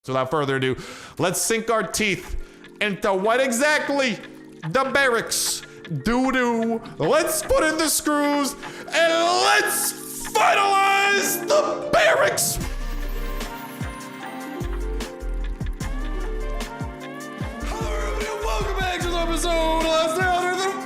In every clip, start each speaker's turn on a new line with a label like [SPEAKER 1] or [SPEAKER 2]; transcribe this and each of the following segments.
[SPEAKER 1] So without further ado, let's sink our teeth into what exactly the barracks do. Let's put in the screws and let's finalize the barracks. Hello everybody and welcome back to the episode.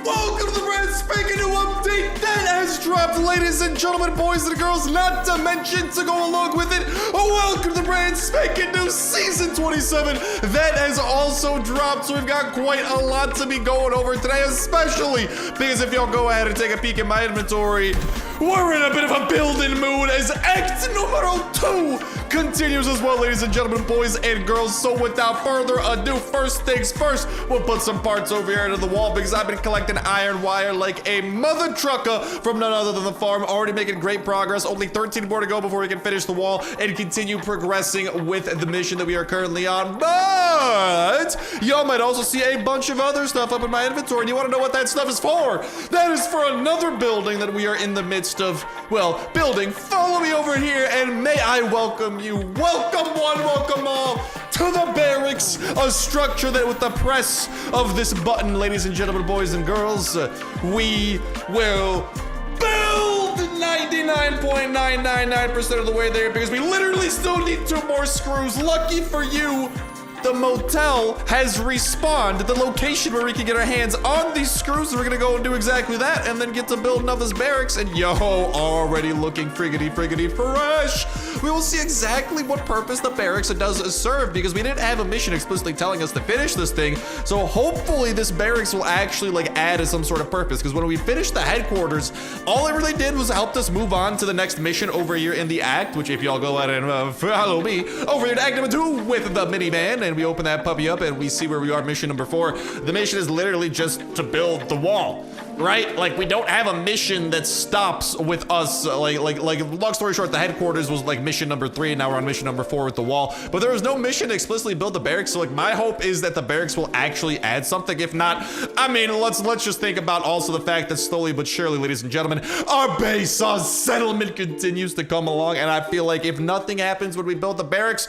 [SPEAKER 1] Welcome to the brand spanking new update that has dropped, ladies and gentlemen, boys and girls, not to mention to go along with it. Welcome to the brand spanking new season 27 that has also dropped. So we've got quite a lot to be going over today, especially because if y'all go ahead and take a peek at my inventory, we're in a bit of a building mood as act numero 2 continues as well, ladies and gentlemen, boys and girls. So without further ado, first things first, we'll put some parts over here into the wall because I've been collecting iron wire like a mother trucker from none other than the farm. Already making great progress. Only 13 more to go before we can finish the wall and continue progressing with the mission that we are currently on. But y'all might also see a bunch of other stuff up in my inventory, and you want to know what that stuff is for? That is for another building that we are in the midst of, well, building. Follow me over here and may I welcome you. Welcome one, welcome all to the barracks, a structure that with the press of this button, ladies and gentlemen, boys and girls, we will build 99.999% of the way there because we literally still need 2 more screws. Lucky for you, the motel has respawned the location where we can get our hands on these screws. So we're gonna go and do exactly that and then get to building up this barracks. And yo, already looking friggity fresh. We will see exactly what purpose the barracks does serve because we didn't have a mission explicitly telling us to finish this thing. So hopefully this barracks will actually like add some sort of purpose, because when we finished the headquarters, all it really did was helped us move on to the next mission over here in the act, which if y'all go ahead and follow me over here to act number 2 with the minivan, and we open that puppy up and we see where we are, mission number 4. The mission is literally just to build the wall, right? Like we don't have a mission that stops with us. Like long story short, the headquarters was like mission number 3 and now we're on mission number 4 with the wall, but there was no mission to explicitly build the barracks. So like my hope is that the barracks will actually add something. If not, I mean, let's just think about also the fact that slowly but surely, ladies and gentlemen, our base, our settlement continues to come along, and I feel like if nothing happens when we build the barracks,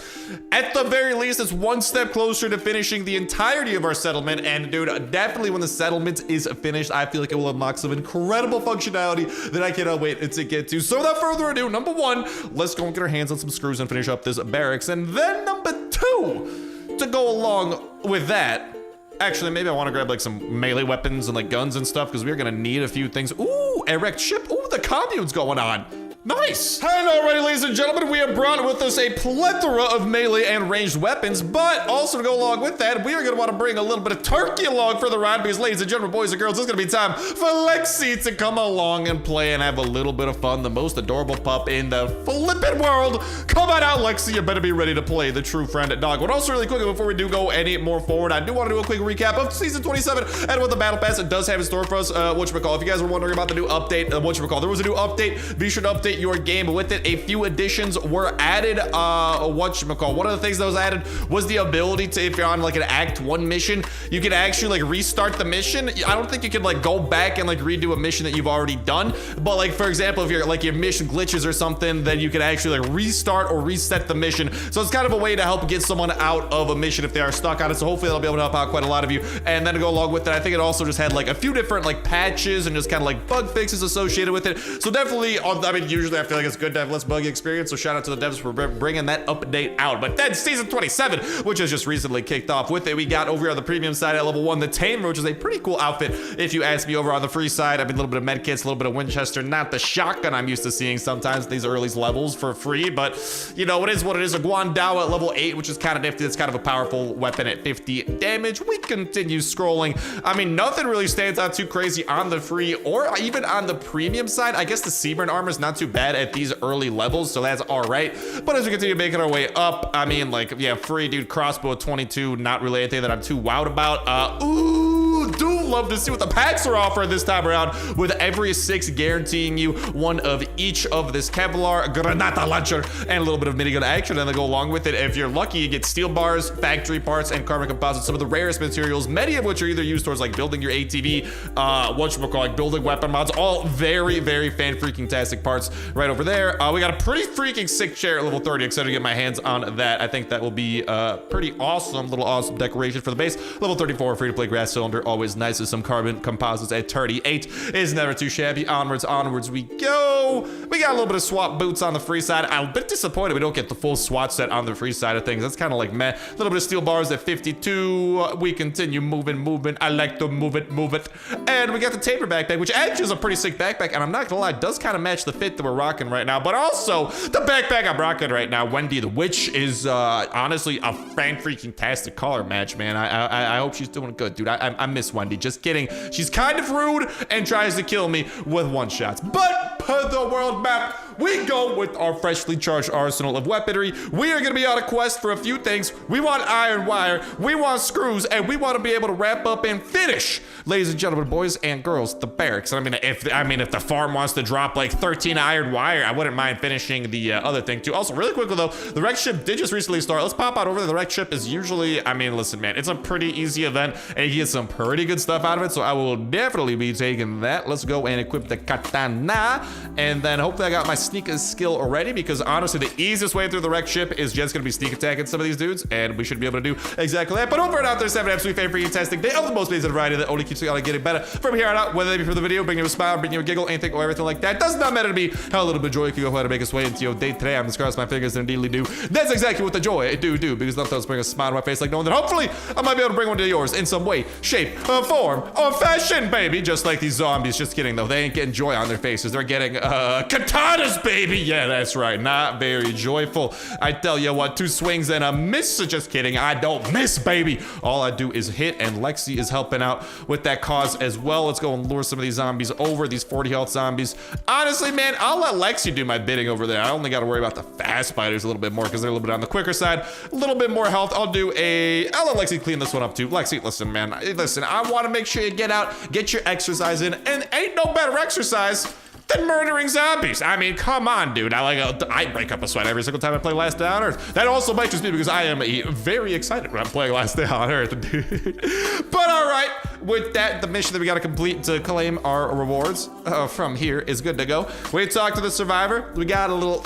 [SPEAKER 1] at the very least it's one step closer to finishing the entirety of our settlement. And dude, definitely when the settlement is finished, I feel like it will unlock some incredible functionality that I cannot wait to get to. So without further ado, number 1, let's go and get our hands on some screws and finish up this barracks. And then number 2, to go along with that, actually, maybe I want to grab like some melee weapons and like guns and stuff because we're gonna need a few things. Ooh, erect ship. Ooh, the commune's going on. Nice. And alrighty, ladies and gentlemen, we have brought with us a plethora of melee and ranged weapons, but also to go along with that, we are gonna want to bring a little bit of turkey along for the ride because, ladies and gentlemen, boys and girls, it's gonna be time for Lexi to come along and play and have a little bit of fun. The most adorable pup in the flippin' world. Come on out, Lexi. You better be ready to play the true friend dog. But also really quickly, before we do go any more forward, I do want to do a quick recap of season 27 and what the battle pass it does have in store for us. Whatchamacall, if you guys were wondering about the new update, whatchamacall, there was a new update. Be sure to update your game with it. A few additions were added. Whatchamacall, one of the things that was added was the ability to, if you're on like an act 1 mission, you can actually like restart the mission. I don't think you can like go back and like redo a mission that you've already done, but like for example, if you're like your mission glitches or something, then you can actually like restart or reset the mission. So it's kind of a way to help get someone out of a mission if they are stuck on it. So hopefully that'll be able to help out quite a lot of you. And then to go along with that, I think it also just had like a few different like patches and just kind of like bug fixes associated with it. So definitely, I mean, usually I feel like it's good to have less buggy experience, so shout out to the devs for bringing that update out. But then season 27, which has just recently kicked off with it, we got over here on the premium side at level 1 the Tamer, which is a pretty cool outfit if you ask me. Over on the free side, I mean, a little bit of medkits, a little bit of Winchester, not the shotgun I'm used to seeing sometimes at these early levels for free, but you know, it is what it is. A Guandao at level 8, which is kind of nifty. It's kind of a powerful weapon at 50 damage. We continue scrolling. I mean, nothing really stands out too crazy on the free or even on the premium side. I guess the Seaburn armor is not too bad at these early levels, so that's all right. But as we continue making our way up, I mean, like, yeah, free dude, crossbow 22, not really anything that I'm too wowed about. Ooh, dual love to see what the packs are offering this time around, with every 6 guaranteeing you one of each of this Kevlar, Granata launcher, and a little bit of minigun action. And then go along with it, if you're lucky, you get steel bars, factory parts, and carbon composites, some of the rarest materials, many of which are either used towards like building your ATV, whatchamacallit, building weapon mods, all very, very fan-freaking-tastic parts right over there. We got a pretty freaking sick chair at level 30. Excited to get my hands on that. I think that will be pretty awesome, little awesome decoration for the base. Level 34, free-to-play grass cylinder, always nice with some carbon composites at 38 is never too shabby. Onwards we go. We got a little bit of swap boots on the free side. I'm a bit disappointed we don't get the full SWAT set on the free side of things. That's kind of like meh. A little bit of steel bars at 52. We continue moving. I like to move it. And we got the taper backpack, which actually is a pretty sick backpack, and I'm not gonna lie, it does kind of match the fit that we're rocking right now. But also, the backpack I'm rocking right now, Wendy the Witch, is honestly a fan-freaking-tastic color match, man. I hope she's doing good, dude. I miss Wendy. Just kidding. She's kind of rude and tries to kill me with one-shots. But per the world map, we go with our freshly charged arsenal of weaponry. We are gonna be on a quest for a few things. We want iron wire, we want screws, and we want to be able to wrap up and finish, ladies and gentlemen, boys and girls, the barracks. I mean, if the farm wants to drop like 13 iron wire, I wouldn't mind finishing the other thing too. Also, really quickly though, the wreck ship did just recently start. Let's pop out over there. The wreck ship is usually, I mean, listen, man, it's a pretty easy event, and you get some pretty good stuff out of it. So I will definitely be taking that. Let's go and equip the katana, and then hopefully I got my sneak skill already, because honestly, the easiest way through the wreck ship is just gonna be sneak attacking some of these dudes, and we should be able to do exactly that. But over and out there, 7 absolutely fan-freaking-tastic day of the most amazing variety that only keeps you on getting better from here on out, whether it be for the video, bring you a smile, bring you a giggle, anything or everything like that. Does not matter to me how a little bit of joy can go ahead and make its way into your day today. I'm just crossing my fingers and indeedly do. That's exactly what the joy do, because nothing else brings a smile to my face like knowing that hopefully I might be able to bring one to yours in some way, shape, form, or fashion, baby. Just like these zombies. Just kidding though, they ain't getting joy on their faces. They're getting katanas, baby. Yeah, that's right. Not very joyful. I tell you what, 2 swings and a miss. Just kidding. I don't miss, baby. All I do is hit, and Lexi is helping out with that cause as well. Let's go and lure some of these zombies over, these 40 health zombies. Honestly, man, I'll let Lexi do my bidding over there. I only got to worry about the fast fighters a little bit more, because they're a little bit on the quicker side. A little bit more health. I'll let Lexi clean this one up too. Lexi, listen, man. Listen, I want to make sure you get out, get your exercise in, and ain't no better exercise than murdering zombies. I mean, come on, dude. I break up a sweat every single time I play Last Day on Earth. That also might just be because I am very excited when I'm playing Last Day on Earth, dude. But all right, with that, the mission that we got to complete to claim our rewards from here is good to go. We talked to the survivor. We got a little,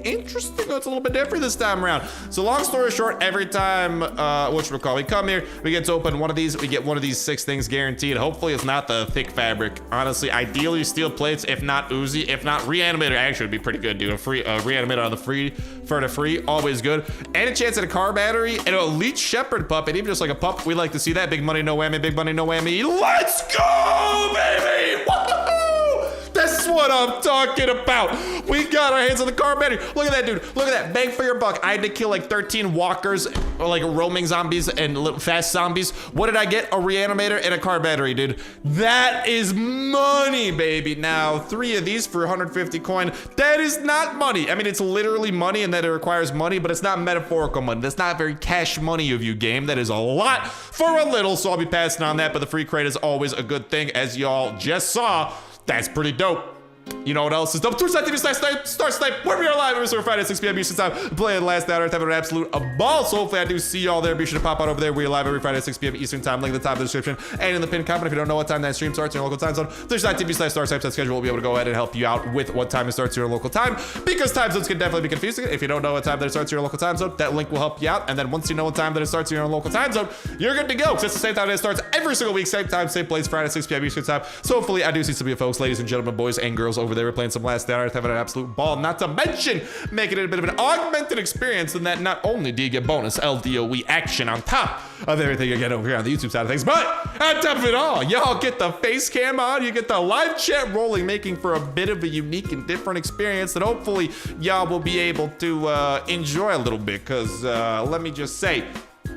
[SPEAKER 1] interesting. It's a little bit different this time around. So long story short, every time we come here, we get to open one of these. We get one of these 6 things guaranteed. Hopefully it's not the thick fabric. Honestly, ideally steel plates, if not Uzi, if not reanimator, actually would be pretty good, dude. A free reanimator on the free for the free, always good. And a chance at a car battery and an elite shepherd pup, and even just like a pup, we like to see that. Big money, no whammy, big money, no whammy. Let's go, baby! That's what I'm talking about. We got our hands on the car battery. Look at that, dude. Look at that. Bang for your buck. I had to kill like 13 walkers, or like roaming zombies and little fast zombies. What did I get? A reanimator and a car battery, dude. That is money, baby. Now, 3 of these for 150 coin. That is not money. I mean, it's literally money and that it requires money, but it's not metaphorical money. That's not very cash money of you, game. That is a lot for a little, so I'll be passing on that, but the free crate is always a good thing, as y'all just saw. That's pretty dope. You know what else is dope? Starsnipe, where we are live every single Friday at 6 p.m. Eastern time, playing Last Day on Earth, having an absolute ball. So hopefully I do see y'all there. Be sure to pop out over there. We're live every Friday at 6 p.m. Eastern time. Link at the top of the description and in the pinned comment. If you don't know what time that stream starts in your local time zone, twitch.tv/Starsnipe. That schedule will be able to go ahead and help you out with what time it starts in your local time, because time zones can definitely be confusing. If you don't know what time that it starts in your local time zone, that link will help you out. And then once you know what time that it starts in your local time zone, you're good to go, because it's the same time that it starts every single week, same time, same place, Friday at 6 p.m. Eastern time. So hopefully I do see some of you folks, ladies and gentlemen, boys and girls over there. We're playing some Last Day on Earth, having an absolute ball, not to mention making it a bit of an augmented experience in that not only do you get bonus LDoE action on top of everything you get over here on the YouTube side of things, but on top of it all, y'all get the face cam on, you get the live chat rolling, making for a bit of a unique and different experience that hopefully y'all will be able to enjoy a little bit, because let me just say,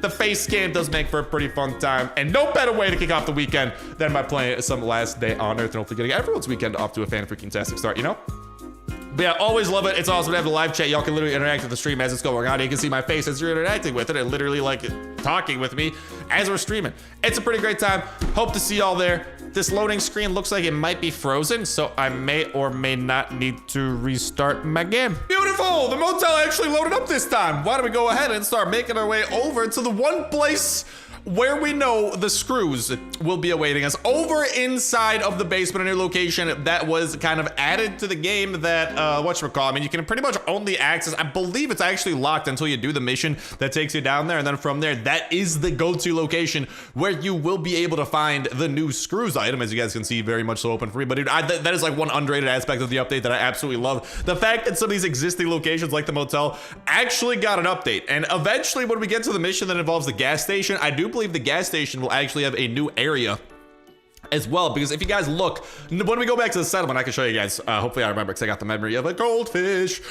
[SPEAKER 1] the face cam does make for a pretty fun time, and no better way to kick off the weekend than by playing some Last Day on Earth, and hopefully getting everyone's weekend off to a fan-freaking-tastic start, you know? But yeah, always love it. It's awesome to have the live chat. Y'all can literally interact with the stream as it's going on. You can see my face as you're interacting with it and literally like talking with me as we're streaming. It's a pretty great time. Hope to see y'all there. This loading screen looks like it might be frozen, so I may or may not need to restart my game. Beautiful, the motel actually loaded up this time. Why don't we go ahead and start making our way over to the one place where we know the screws will be awaiting us, over inside of the basement, a new location that was kind of added to the game that, whatchamacallit, I mean, you can pretty much only access, I believe it's actually locked until you do the mission that takes you down there, and then from there, that is the go-to location where you will be able to find the new screws item, as you guys can see, very much so open free. But dude, that is like one underrated aspect of the update that I absolutely love. The fact that some of these existing locations like the motel actually got an update, and eventually when we get to the mission that involves the gas station, I do believe the gas station will actually have a new area as well, because if you guys look, when we go back to the settlement, I can show you guys, hopefully I remember because I got the memory of a goldfish.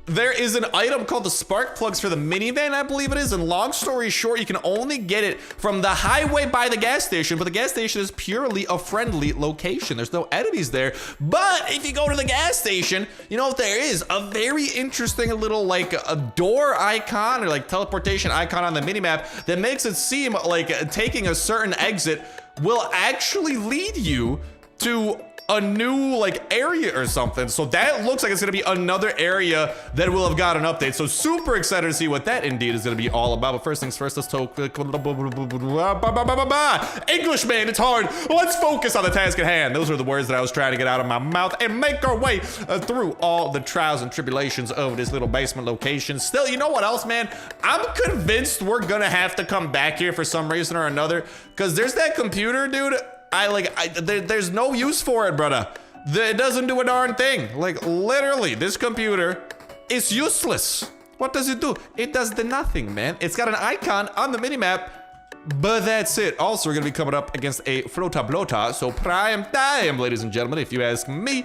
[SPEAKER 1] There is an item called the spark plugs for the minivan, I believe it is, and long story short, you can only get it from the highway by the gas station, but the gas station is purely a friendly location. There's no enemies there, but if you go to the gas station, you know what there is? A very interesting little like a door icon or like teleportation icon on the minimap that makes it seem like taking a certain exit will actually lead you to a new like area or something. So that looks like it's gonna be another area that will have got an update. So super excited to see what that indeed is gonna be all about. But first things first, let's talk English, man, it's hard. Let's focus on the task at hand. Those are the words that I was trying to get out of my mouth and make our way through all the trials and tribulations of this little basement location. Still, you know what else, man? I'm convinced we're gonna have to come back here for some reason or another, because there's that computer, dude. There's no use for it, brother. It doesn't do a darn thing. Like, literally, this computer is useless. What does it do? It does the nothing, man. It's got an icon on the minimap, but that's it. Also, we're gonna be coming up against a Flota Blota, so prime time, ladies and gentlemen, if you ask me,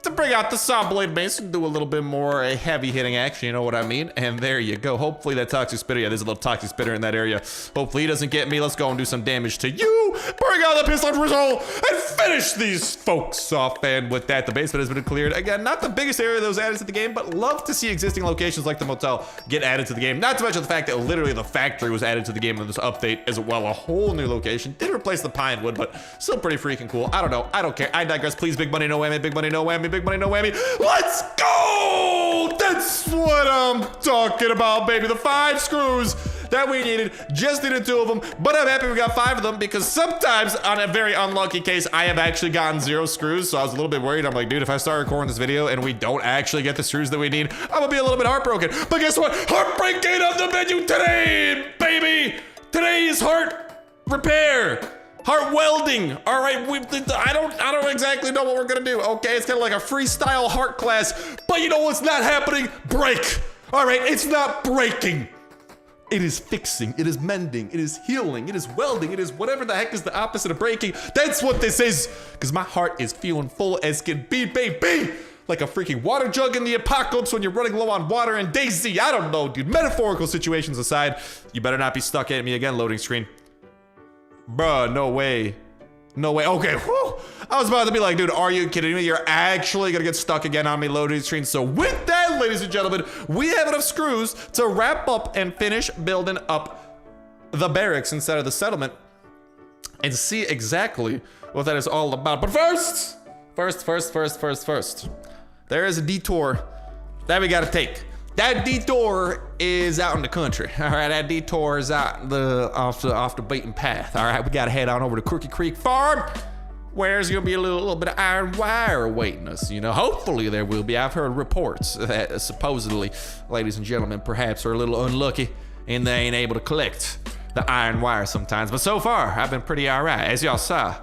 [SPEAKER 1] to bring out the saw blade mace and do a little bit more heavy hitting action, you know what I mean? And there you go. Hopefully that toxic spitter, yeah, there's a little toxic spitter in that area. Hopefully he doesn't get me. Let's go and do some damage to you. Bring out the pistol drizzle and finish these folks off. And with that, the basement has been cleared. Again, not the biggest area that was added to the game, but love to see existing locations like the motel get added to the game. Not to mention the fact that literally the factory was added to the game in this update as well. A whole new location. Did replace the pine wood, but still pretty freaking cool. I don't know. I don't care. I digress. Please, big money, no whammy. Big money, no whammy. Big money, no whammy. Let's go! That's what I'm talking about, baby. The 5 screws that we needed. Just needed 2 of them, but I'm happy we got 5 of them, because sometimes on a very unlucky case, I have actually gotten 0 screws, so I was a little bit worried. I'm like, dude, if I start recording this video and we don't actually get the screws that we need, I'm gonna be a little bit heartbroken. But guess what? Heartbreaking on the menu today, baby! Today is heart repair. Heart welding. All right, I don't exactly know what we're gonna do. Okay, it's kind of like a freestyle heart class, but you know what's not happening? Break. All right, it's not breaking. It is fixing, it is mending, it is healing, it is welding, it is whatever the heck is the opposite of breaking. That's what this is, because my heart is feeling full as can be, baby. Like a freaking water jug in the apocalypse when you're running low on water and Daisy. I don't know, dude. Metaphorical situations aside, you better not be stuck at me again, loading screen. Bruh, no way. No way. Okay, whew. I was about to be like, dude, are you kidding me? You're actually gonna get stuck again on me loading screen. So with that, ladies and gentlemen, we have enough screws to wrap up and finish building up the barracks inside of the settlement and see exactly what that is all about. But first, there is a detour that we gotta take. That detour is out in the country. All right, that detour is out off the beaten path. All right, we gotta head on over to Crooked Creek Farm, where there's gonna be a little bit of iron wire awaiting us. You know, hopefully there will be. I've heard reports that supposedly, ladies and gentlemen, perhaps are a little unlucky and they ain't able to collect the iron wire sometimes. But so far, I've been pretty all right. As y'all saw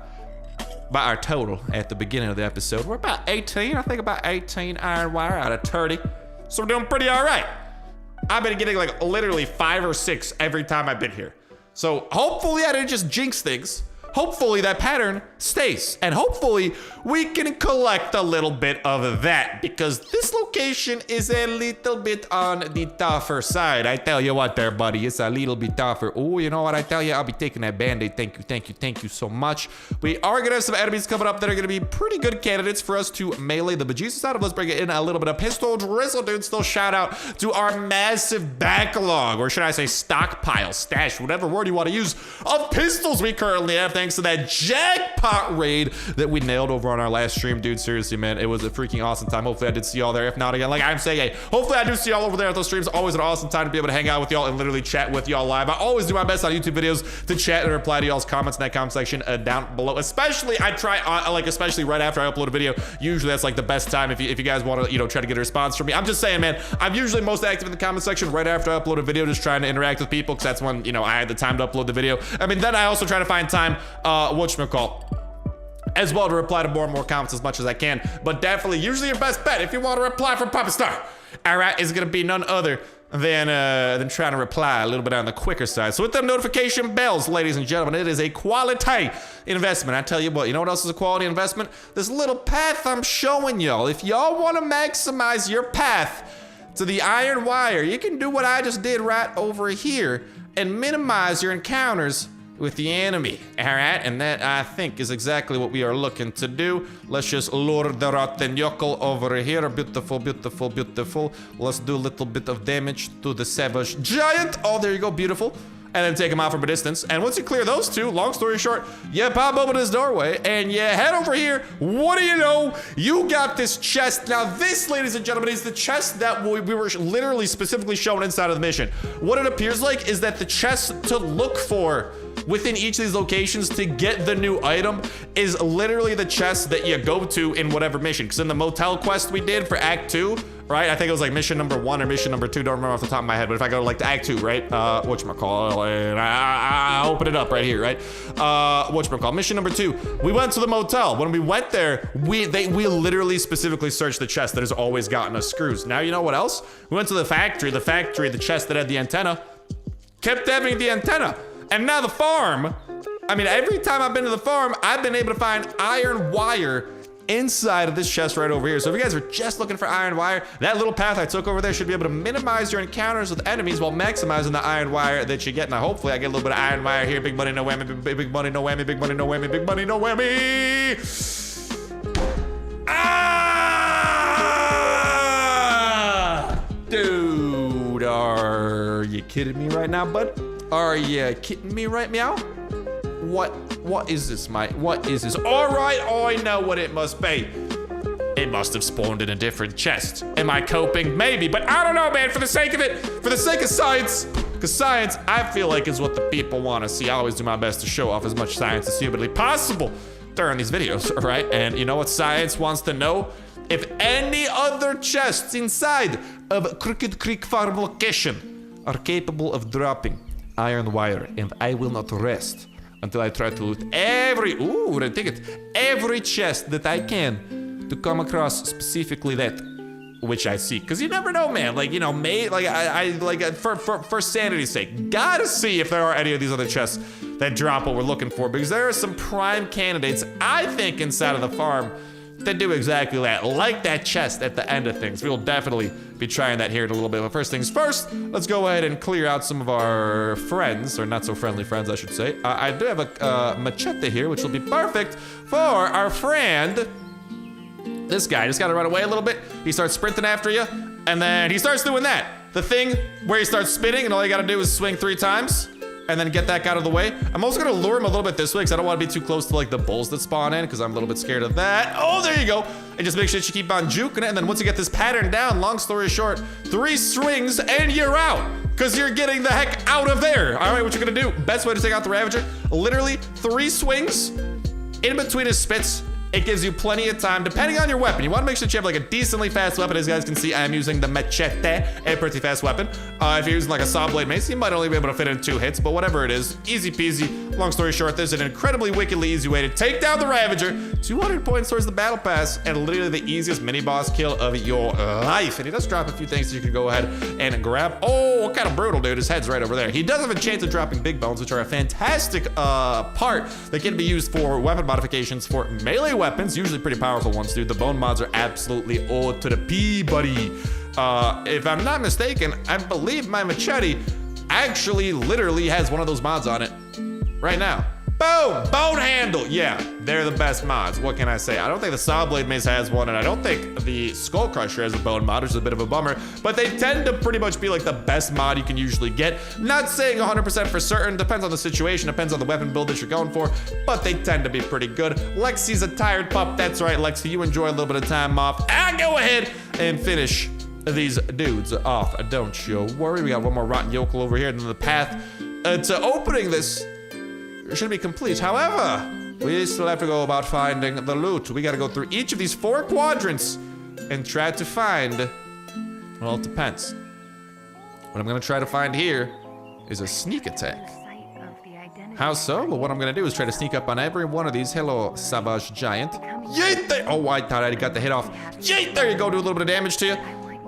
[SPEAKER 1] by our total at the beginning of the episode, we're about 18. I think about 18 iron wire out of 30. So we're doing pretty all right. I've been getting like literally 5 or 6 every time I've been here. So hopefully I didn't just jinx things hopefully that pattern stays. And hopefully we can collect a little bit of that, because this location is a little bit on the tougher side. I tell you what there, buddy, it's a little bit tougher. Oh, you know what I tell you? I'll be taking that band-aid. Thank you so much. We are gonna have some enemies coming up that are gonna be pretty good candidates for us to melee the bejesus out of. Let's bring in a little bit of pistol drizzle, dude. Still shout out to our massive backlog, or should I say stockpile, stash, whatever word you want to use, of pistols we currently have, thanks to that jackpot raid that we nailed over on our last stream, dude. Seriously, man, it was a freaking awesome time. Hopefully I did see y'all there. If not, again, like I'm saying, hey, hopefully I do see y'all over there at those streams. Always an awesome time to be able to hang out with y'all and literally chat with y'all live. I always do my best on YouTube videos to chat and reply to y'all's comments in that comment section down below. Especially, I try, especially right after I upload a video. Usually that's like the best time if you guys want to, try to get a response from me. I'm just saying, man, I'm usually most active in the comment section right after I upload a video, just trying to interact with people, because that's when, I had the time to upload the video. I mean, then I also try to find time, whatchamacallit, as well, to reply to more and more comments as much as I can. But definitely, usually your best bet, if you want to reply from Papa Star, all right, is going to be none other than trying to reply a little bit on the quicker side. So with them notification bells, ladies and gentlemen, it is a quality investment. I tell you what, you know what else is a quality investment? This little path I'm showing y'all. If y'all want to maximize your path to the iron wire, you can do what I just did right over here and minimize your encounters with the enemy, all right? And that, I think, is exactly what we are looking to do. Let's just lure the rotten yokel over here. Beautiful, beautiful, beautiful. Let's do a little bit of damage to the savage giant. Oh, there you go, beautiful. And then take him out from a distance. And once you clear those two, long story short, you pop open this doorway and you head over here. What do you know? You got this chest. Now this, ladies and gentlemen, is the chest that we were literally specifically shown inside of the mission. What it appears like is that the chest to look for within each of these locations to get the new item is literally the chest that you go to in whatever mission. Because in the motel quest we did for Act 2, right? I think it was like mission number 1 or mission number 2. Don't remember off the top of my head. But if I go to like the Act 2, right? Whatchamacallit, I open it up right here, right? Whatchamacallit, mission number 2. We went to the motel. When we went there, we literally specifically searched the chest that has always gotten us screws. Now you know what else? We went to the factory, the chest that had the antenna, kept having the antenna. And now the farm, I mean, every time I've been to the farm, I've been able to find iron wire inside of this chest right over here. So if you guys are just looking for iron wire, that little path I took over there should be able to minimize your encounters with enemies while maximizing the iron wire that you get. Now, hopefully I get a little bit of iron wire here. Big money, no whammy, big money, no whammy, big money, no whammy, big money, no whammy. Ah! Dude, are you kidding me right now, bud? Are you kidding me right meow? What is this, mate? What is this? All right, I know what it must be. It must have spawned in a different chest. Am I coping? Maybe, but I don't know, man. For the sake of it, for the sake of science, because science, I feel like, is what the people want to see. I always do my best to show off as much science as humanly possible during these videos, all right? And you know what science wants to know? If any other chests inside of Crooked Creek Farm location are capable of dropping iron wire, and I will not rest until I try to loot every chest that I can to come across specifically that which I seek. Because you never know, man. Like, for sanity's sake, gotta see if there are any of these other chests that drop what we're looking for, because there are some prime candidates, I think, inside of the farm that do exactly that, like that chest at the end of things. We will definitely be trying that here in a little bit. But first things first, let's go ahead and clear out some of our friends, or not so friendly friends, I should say. I do have a machete here, which will be perfect for our friend. This guy just gotta run away a little bit. He starts sprinting after you, and then he starts doing that. The thing where he starts spinning, and all you gotta do is swing 3 times. And then get that out of the way. I'm also gonna lure him a little bit this way because I don't want to be too close to like the bulls that spawn in, because I'm a little bit scared of that. Oh, there you go. And just make sure that you keep on juking it. And then once you get this pattern down, long story short, 3 swings and you're out, because you're getting the heck out of there. All right, what you're gonna do, best way to take out the Ravager, literally 3 swings in between his spits, it gives you plenty of time, depending on your weapon. You want to make sure that you have like a decently fast weapon. As you guys can see, I am using the machete, a pretty fast weapon. If you're using like a saw blade mace, you might only be able to fit in 2 hits, but whatever it is, easy peasy. Long story short, there's an incredibly wickedly easy way to take down the Ravager. 200 points towards the battle pass, and literally the easiest mini boss kill of your life. And he does drop a few things that you can go ahead and grab. Oh, kind of brutal, dude. His head's right over there. He does have a chance of dropping big bones, which are a fantastic part that can be used for weapon modifications for melee weapons, usually pretty powerful ones, dude. The bone mods are absolutely O to the P, buddy. If I'm not mistaken, I believe my machete actually literally has one of those mods on it right now. Boom! Bone handle! Yeah, they're the best mods. What can I say? I don't think the saw blade mace has one, and I don't think the skull crusher has a bone mod, which is a bit of a bummer, but they tend to pretty much be like the best mod you can usually get. Not saying 100% for certain, depends on the situation, depends on the weapon build that you're going for, but they tend to be pretty good. Lexi's a tired pup. That's right, Lexi, you enjoy a little bit of time off. I go ahead and finish these dudes off. Don't you worry. We got one more rotten yokel over here, and then the path to opening this should be complete. However, we still have to go about finding the loot. We gotta go through each of these 4 quadrants and try to find, well, it depends. What I'm gonna try to find here is a sneak attack. How so? Well, what I'm gonna do is try to sneak up on every one of these. Hello, Savage Giant. Yeet there! Oh, I thought I got the hit off. Yeet! There you go, do a little bit of damage to you.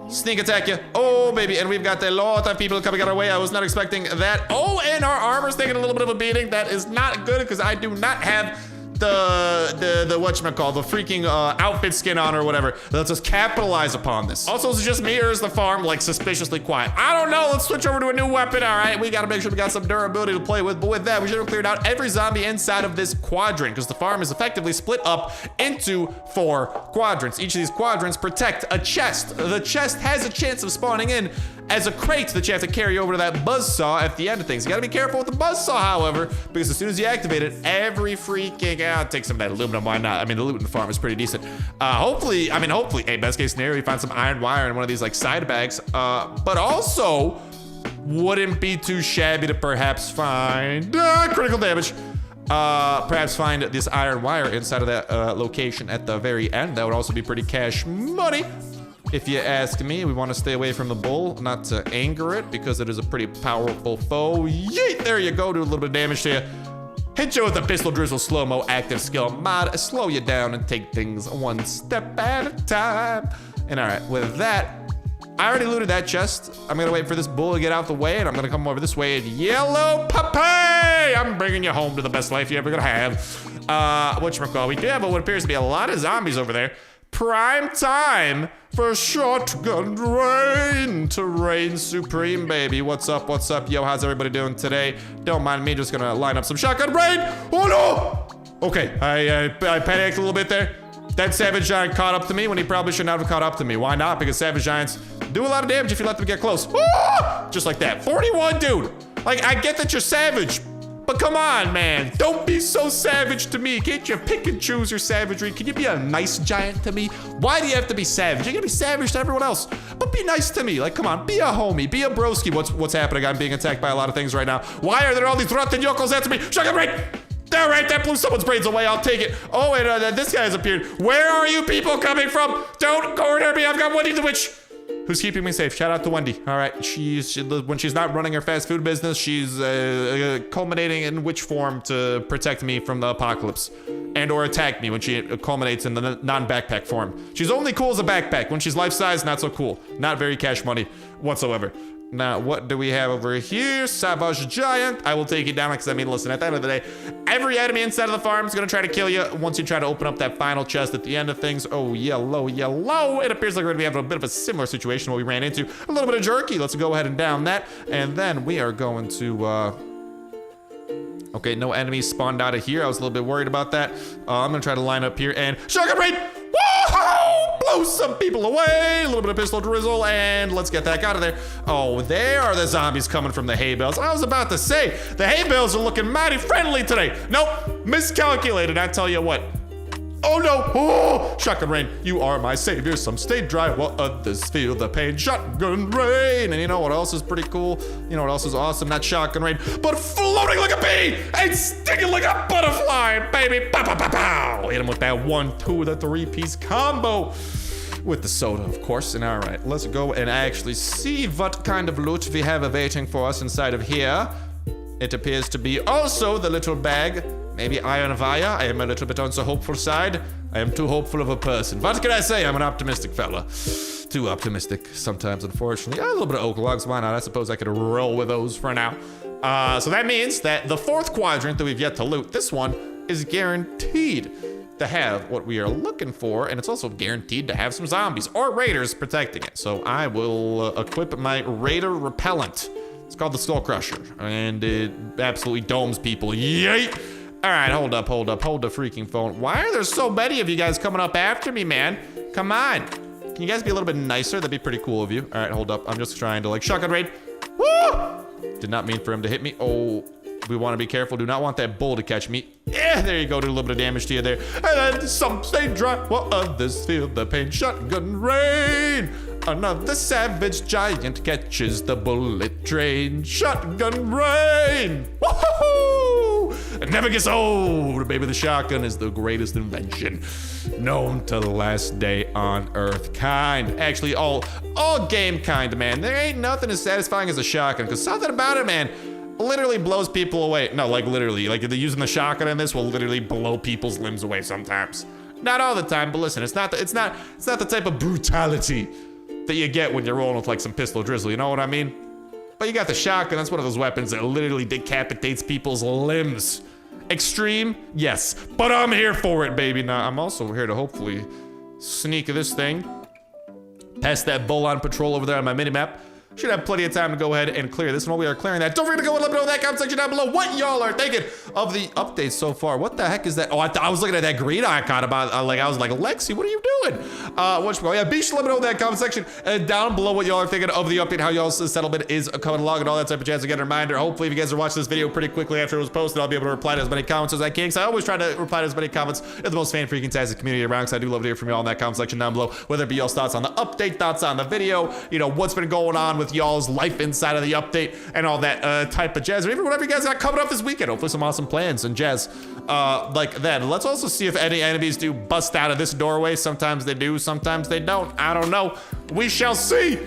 [SPEAKER 1] Sneak attack you. Oh, baby. And we've got a lot of people coming our way. I was not expecting that. Oh, and our armor's taking a little bit of a beating. That is not good because I do not have the whatchamacallit, the freaking outfit skin on or whatever. Let's just capitalize upon this. Also, is it just me or is the farm like suspiciously quiet? I don't know. Let's switch over to a new weapon. All right, we got to make sure we got some durability to play with. But with that, we should have cleared out every zombie inside of this quadrant because the farm is effectively split up into 4 quadrants. Each of these quadrants protect a chest. The chest has a chance of spawning in as a crate that you have to carry over to that buzzsaw at the end of things. You gotta be careful with the buzzsaw, however, because as soon as you activate it, every freaking take some of that aluminum, why not? I mean, the loot in the farm is pretty decent. Hopefully, hey, best case scenario, you find some iron wire in one of these like side bags. But also, wouldn't be too shabby to perhaps find critical damage. Perhaps find this iron wire inside of that location at the very end. That would also be pretty cash money. If you ask me, we want to stay away from the bull, not to anger it, because it is a pretty powerful foe. Yeet! There you go, do a little bit of damage to you. Hit you with a pistol drizzle slow-mo active skill mod, slow you down and take things one step at a time. And all right, with that, I already looted that chest. I'm gonna wait for this bull to get out the way, and I'm gonna come over this way and yellow puppy! I'm bringing you home to the best life you're ever gonna have. Whatchamacallit, we do have what appears to be a lot of zombies over there. Prime time for shotgun rain to reign supreme, baby. What's up? What's up? Yo, how's everybody doing today? Don't mind me, just gonna line up some shotgun rain. Oh no! Okay, I panicked a little bit there. That Savage Giant caught up to me when he probably should not have caught up to me. Why not? Because Savage Giants do a lot of damage if you let them get close. Ah! Just like that. 41, dude. Like, I get that you're savage, but come on, man. Don't be so savage to me. Can't you pick and choose your savagery? Can you be a nice giant to me? Why do you have to be savage? You're gonna be savage to everyone else, but be nice to me. Like, come on, be a homie, be a broski. What's happening? I'm being attacked by a lot of things right now. Why are there all these rotten yokels after me? Shotgun rain! All right, that blew someone's brains away. I'll take it. Oh, and this guy has appeared. Where are you people coming from? Don't corner me. I've got Wendy the Witch, who's keeping me safe. Shout out to Wendy. All right, when she's not running her fast food business, she's culminating in witch form to protect me from the apocalypse and or attack me when she culminates in the non-backpack form. She's only cool as a backpack. When she's life-size, not so cool. Not very cash money whatsoever. Now, what do we have over here? Savage Giant. I will take it down because, I mean, listen, at the end of the day, every enemy inside of the farm is going to try to kill you once you try to open up that final chest at the end of things. Oh, yellow, yellow. It appears like we're going to be having a bit of a similar situation what we ran into. A little bit of jerky. Let's go ahead and down that. And then we are going to... Okay, no enemies spawned out of here. I was a little bit worried about that. I'm going to try to line up here and... Shotgun rain! Whoa! Blow some people away. A little bit of pistol drizzle, and let's get that out of there. Oh, there are the zombies coming from the hay bales. I was about to say, the hay bales are looking mighty friendly today. Nope, miscalculated, I tell you what. Oh no! Oh! Shotgun rain, you are my savior. Some stay dry while others feel the pain. Shotgun rain! And you know what else is pretty cool? You know what else is awesome? Not shotgun rain, but floating like a bee and stinging like a butterfly, baby! Pow, pow, pow, pow! Hit him with that 1, 2, the 3-piece combo. With the soda, of course. And all right, let's go and actually see what kind of loot we have awaiting for us inside of here. It appears to be also the little bag. Maybe iron wire. I am a little bit on the hopeful side. I am too hopeful of a person. What can I say? I'm an optimistic fella. Too optimistic sometimes, unfortunately. A little bit of oak logs, why not? I suppose I could roll with those for now. So that means that the 4th quadrant that we've yet to loot, this one is guaranteed to have what we are looking for, and it's also guaranteed to have some zombies or raiders protecting it. So I will equip my raider repellent. It's called the Skull Crusher, and it absolutely domes people. Yay! All right, hold the freaking phone. Why are there so many of you guys coming up after me, man? Come on. Can you guys be a little bit nicer? That'd be pretty cool of you. All right, hold up. I'm just trying to like shotgun raid. Woo! Did not mean for him to hit me. Oh, we want to be careful. Do not want that bull to catch me. Yeah, there you go. Do a little bit of damage to you there. And then some stay dry while others feel the pain. Shotgun rain. Another savage giant catches the bullet train. Shotgun rain. Woohoo! It never gets old. Baby, the shotgun is the greatest invention known to the last day on Earth. Kind. Actually, all game kind, man. There ain't nothing as satisfying as a shotgun, because something about it, man, literally blows people away. No, like literally. Like using the shotgun in this will literally blow people's limbs away sometimes. Not all the time, but listen, it's not the type of brutality that you get when you're rolling with like some pistol drizzle, you know what I mean? But you got the shotgun, that's one of those weapons that literally decapitates people's limbs. Extreme? Yes. But I'm here for it, baby. Now, I'm also here to hopefully sneak this thing past that bull on patrol over there on my mini-map. Should have plenty of time to go ahead and clear this. And while we are clearing that, don't forget to go and let me know in that comment section down below what y'all are thinking of the updates so far. What the heck is that? Oh, I was looking at that green icon about, I was like, Lexi, what are you doing? Yeah, be sure to let me know in that comment section down below what y'all are thinking of the update, how y'all's settlement is coming along and all that type of jazz. Again, a reminder, hopefully if you guys are watching this video pretty quickly after it was posted, I'll be able to reply to as many comments as I can, because I always try to reply to as many comments in the most fan-free, fantastic community around, because I do love to hear from y'all in that comment section down below, whether it be y'all's thoughts on the update, thoughts on the video, you know, what's been going on with y'all's life inside of the update and all that type of jazz, or even whatever you guys got coming up this weekend. Hopefully some awesome plans and jazz like that. And let's also see if any enemies do bust out of this doorway. Sometimes they do, sometimes they don't. I don't know. We shall see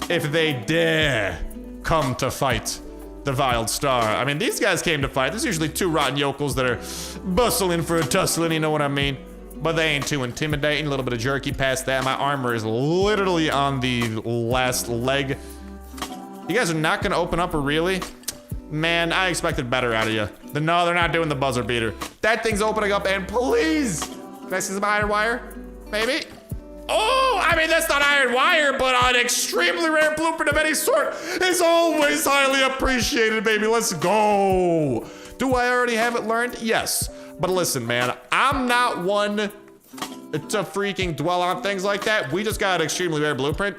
[SPEAKER 1] if they dare come to fight the Veiled Star. I mean, these guys came to fight. There's usually 2 rotten yokels that are bustling for a tussling, you know what I mean? But they ain't too intimidating. A little bit of jerky past that. My armor is literally on the last leg. You guys are not gonna open up, or really? Man, I expected better out of you. No, they're not doing the buzzer beater. That thing's opening up, and please, can I see some iron wire? Maybe? Oh, I mean, that's not iron wire, but an extremely rare blueprint of any sort is always highly appreciated, baby. Let's go. Do I already have it learned? Yes. But listen, man, I'm not one to freaking dwell on things like that. We just got an extremely rare blueprint.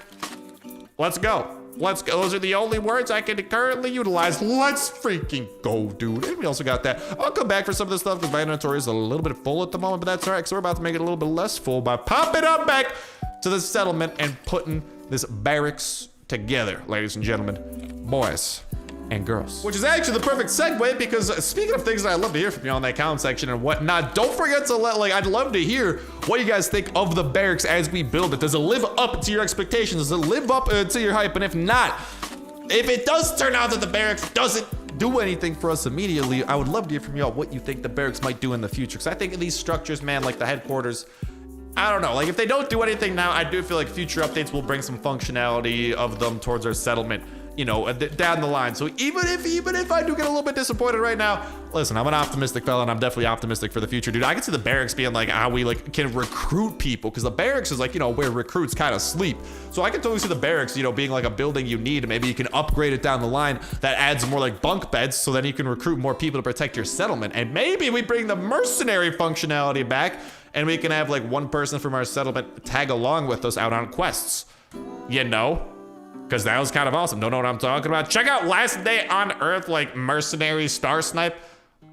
[SPEAKER 1] Let's go. Let's go. Those are the only words I can currently utilize. Let's freaking go, dude. And we also got that. I'll come back for some of this stuff because my inventory is a little bit full at the moment, but that's all right, because we're about to make it a little bit less full by popping up back to the settlement and putting this barracks together, ladies and gentlemen, boys and girls. Which is actually the perfect segue, because speaking of things that I love to hear from you all in that comment section and whatnot, don't forget to I'd love to hear what you guys think of the barracks as we build it. Does it live up to your expectations? Does it live up to your hype? And if not, if it does turn out that the barracks doesn't do anything for us immediately, I would love to hear from y'all what you think the barracks might do in the future. Because I think these structures, man, like the headquarters, I don't know, like if they don't do anything now, I do feel like future updates will bring some functionality of them towards our settlement, you know, down the line. So even if I do get a little bit disappointed right now, listen, I'm an optimistic fella, and I'm definitely optimistic for the future, dude. I can see the barracks being like how we can recruit people, because the barracks is like, you know, where recruits kind of sleep. So I can totally see the barracks, you know, being like a building you need, and maybe you can upgrade it down the line that adds more like bunk beds, so then you can recruit more people to protect your settlement. And maybe we bring the mercenary functionality back, and we can have like one person from our settlement tag along with us out on quests, you know? Because that was kind of awesome. Don't know what I'm talking about? Check out Last Day on Earth, like mercenary Starsnipe.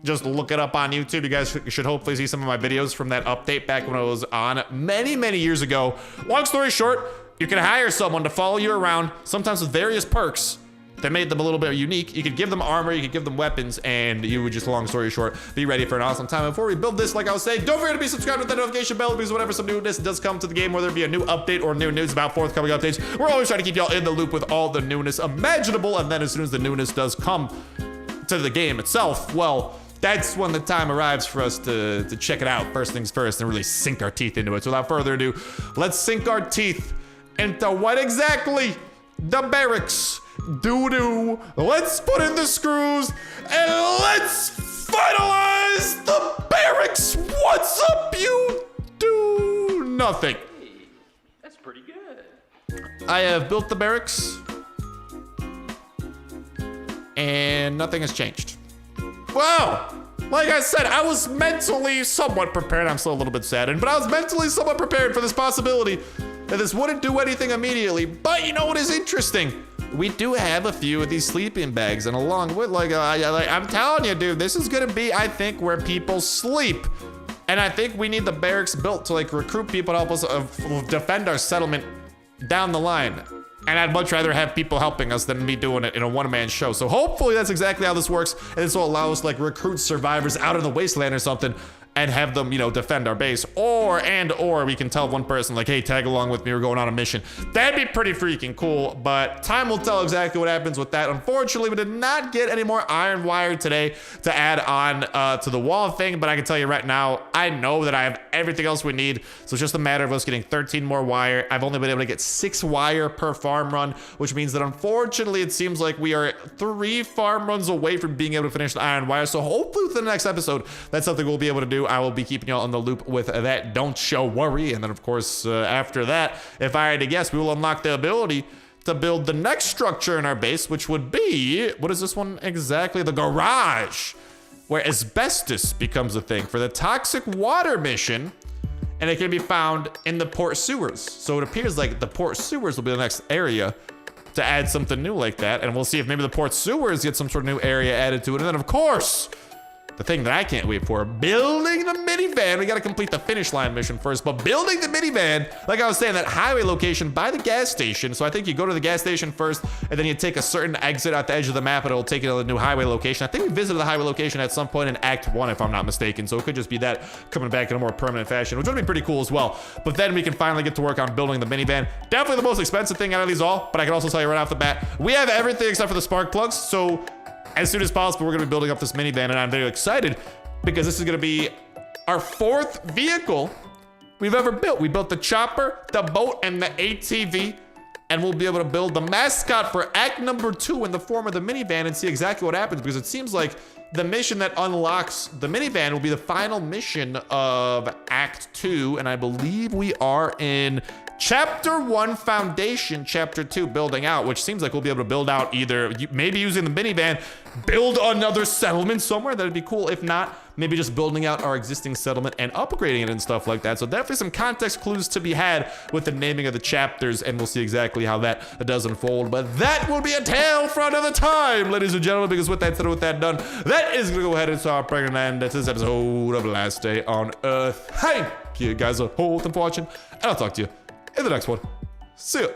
[SPEAKER 1] just look it up on YouTube. You guys should hopefully see some of my videos from that update back when I was on many, many years ago. Long story short, you can hire someone to follow you around, sometimes with various perks that made them a little bit unique. You could give them armor, you could give them weapons, and you would just, long story short, be ready for an awesome time. Before we build this, like I was saying, don't forget to be subscribed with that notification bell, because whenever some newness does come to the game, whether it be a new update or new news about forthcoming updates, we're always trying to keep y'all in the loop with all the newness imaginable. And then as soon as the newness does come to the game itself, well, that's when the time arrives for us to check it out, first things first, and really sink our teeth into it. So without further ado, let's sink our teeth into what exactly the barracks do. Let's put in the screws and let's finalize the barracks. What's up, you do nothing?
[SPEAKER 2] Hey, that's pretty good.
[SPEAKER 1] I have built the barracks and nothing has changed. Wow. Like I said, I was mentally somewhat prepared. I'm still a little bit saddened, but I was mentally somewhat prepared for this possibility that this wouldn't do anything immediately. But you know what is interesting? We do have a few of these sleeping bags, and along with, I'm telling you, dude, this is gonna be, I think, where people sleep. And I think we need the barracks built to recruit people to help us defend our settlement down the line. And I'd much rather have people helping us than me doing it in a one-man show. So hopefully that's exactly how this works, and this will allow us to recruit survivors out of the wasteland or something, and have them, defend our base. Or we can tell one person, hey, tag along with me, we're going on a mission. That'd be pretty freaking cool, but time will tell exactly what happens with that. Unfortunately, we did not get any more iron wire today to add on to the wall thing, but I can tell you right now, I know that I have everything else we need, so it's just a matter of us getting 13 more wire. I've only been able to get 6 wire per farm run, which means that unfortunately, it seems like we are 3 farm runs away from being able to finish the iron wire, so hopefully within the next episode, that's something we'll be able to do. I will be keeping y'all in the loop with that. Don't show worry. And then, of course, after that, if I had to guess, we will unlock the ability to build the next structure in our base, which would be, what is this one exactly? The garage, where asbestos becomes a thing for the toxic water mission, and it can be found in the port sewers. So it appears like the port sewers will be the next area to add something new like that, and we'll see if maybe the port sewers get some sort of new area added to it. And then, of course, the thing that I can't wait for, building the minivan. We got to complete the finish line mission first, but building the minivan, like I was saying, that highway location by the gas station. So I think you go to the gas station first, and then you take a certain exit at the edge of the map, and it'll take you to the new highway location. I think we visited the highway location at some point in Act 1, if I'm not mistaken. So it could just be that coming back in a more permanent fashion, which would be pretty cool as well. But then we can finally get to work on building the minivan. Definitely the most expensive thing out of these all, but I can also tell you right off the bat, we have everything except for the spark plugs. So as soon as possible, we're gonna be building up this minivan, and I'm very excited because this is gonna be our 4th vehicle we've ever built. We built the chopper, the boat, and the ATV, and we'll be able to build the mascot for Act number 2 in the form of the minivan and see exactly what happens, because it seems like the mission that unlocks the minivan will be the final mission of Act 2, and I believe we are in Chapter 1 Foundation, Chapter 2 Building Out, which seems like we'll be able to build out either, maybe using the minivan, build another settlement somewhere. That'd be cool. If not, maybe just building out our existing settlement and upgrading it and stuff like that. So definitely some context clues to be had with the naming of the chapters, and we'll see exactly how that does unfold. But that will be a tale for another time, ladies and gentlemen, because with that said, with that done, that is gonna go ahead and start bringing an end to this episode of Last Day on Earth. Thank you guys a whole ton for watching, and I'll talk to you in the next one. See ya.